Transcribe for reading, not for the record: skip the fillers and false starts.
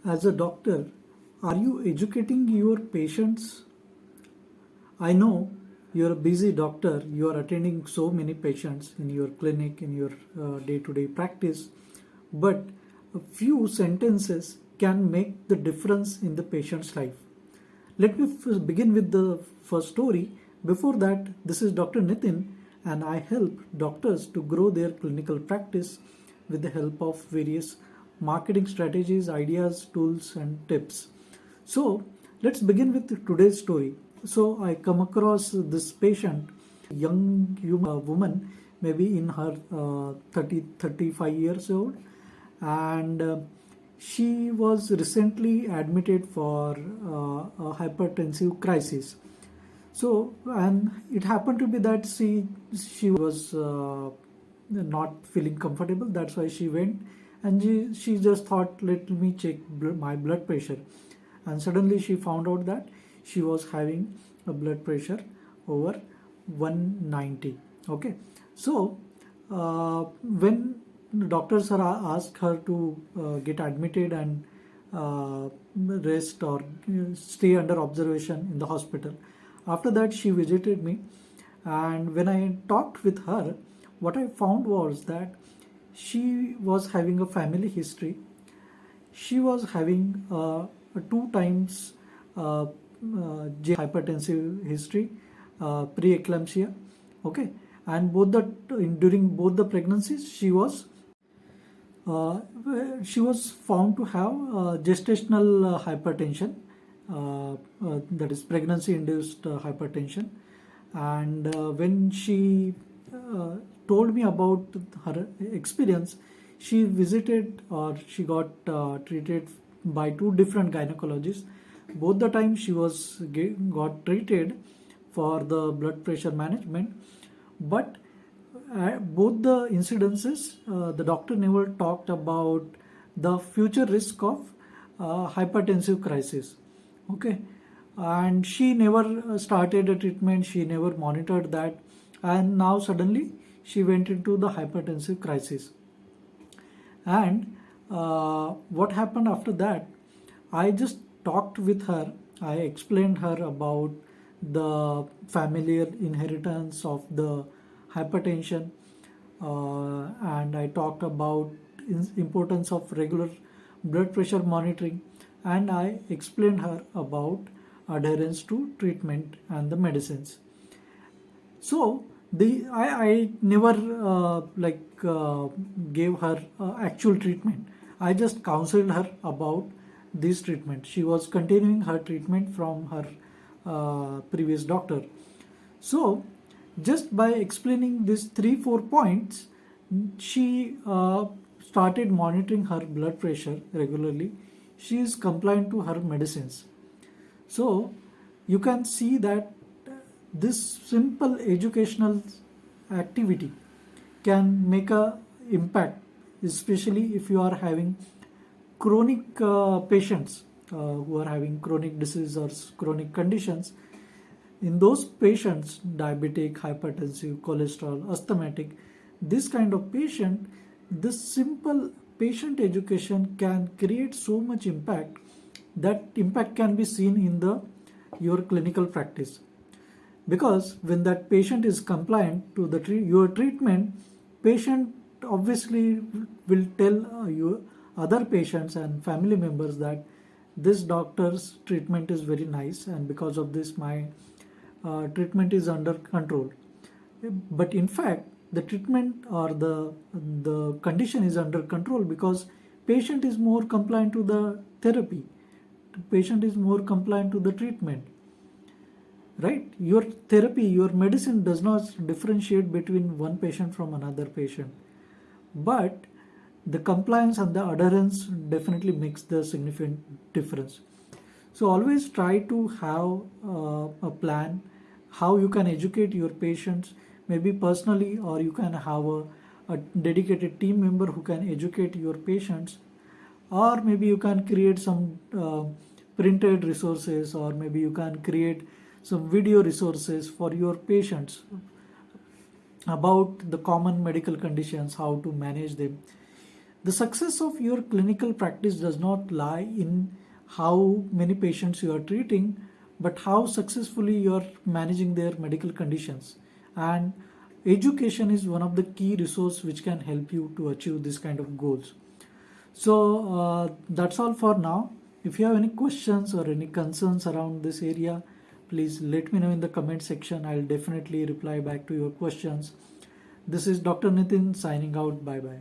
As a doctor, are you educating your patients? I know you're a busy doctor, you are attending so many patients in your clinic, in your day to day practice, but a few sentences can make the difference in the patient's life. Let me begin with the first story. Before that, this is Dr. Nitin, and I help doctors to grow their clinical practice with the help of various marketing strategies, ideas, tools, and tips. So, let's begin with today's story. So, I come across this patient, young woman, maybe in her 35 years old, and she was recently admitted for a hypertensive crisis. So, and it happened to be that she was not feeling comfortable. That's why she went, and she just thought, let me check my blood pressure, and suddenly she found out that she was having a blood pressure over 190. Okay, so when the doctors are asked her to get admitted and rest or stay under observation in the hospital. After that, she visited me, and when I talked with her, what I found was that she was having a family history. She was having two times hypertensive history, preeclampsia. Okay, and during both the pregnancies, uh, she was found to have gestational hypertension, that is pregnancy-induced hypertension. And when she told me about her experience, she visited or she got treated by two different gynecologists. Both the time she got treated for the blood pressure management, but both the incidences, the doctor never talked about the future risk of hypertensive crisis. Okay, and she never started a treatment, she never monitored that, and now suddenly she went into the hypertensive crisis. And what happened after that? I just talked with her. I explained her about the familiar inheritance of the hypertension, and I talked about importance of regular blood pressure monitoring, and I explained her about adherence to treatment and the medicines. So I never gave her actual treatment. I just counseled her about this treatment. She was continuing her treatment from her previous doctor. So just by explaining these 3-4 points, she started monitoring her blood pressure regularly. She is compliant to her medicines. So you can see that this simple educational activity can make a impact, especially if you are having chronic patients who are having chronic disease or chronic conditions. In those patients, diabetic, hypertensive, cholesterol, asthmatic, this kind of patient, this simple patient education can create so much impact. That impact can be seen in your clinical practice, because when that patient is compliant to your treatment, patient obviously will tell your other patients and family members that this doctor's treatment is very nice, and because of this my treatment is under control. But in fact, the treatment or the condition is under control because patient is more compliant to the therapy, patient is more compliant to the treatment, right? Your therapy, your medicine does not differentiate between one patient from another patient, but the compliance and the adherence definitely makes the significant difference. So always try to have a plan how you can educate your patients, maybe personally, or you can have a dedicated team member who can educate your patients, or maybe you can create some printed resources, or maybe you can create some video resources for your patients about the common medical conditions, how to manage them. The success of your clinical practice does not lie in how many patients you are treating, but how successfully you are managing their medical conditions. And education is one of the key resources which can help you to achieve this kind of goals. So that's all for now. If you have any questions or any concerns around this area, please let me know in the comment section. I'll definitely reply back to your questions. This is Dr. Nitin signing out. Bye bye.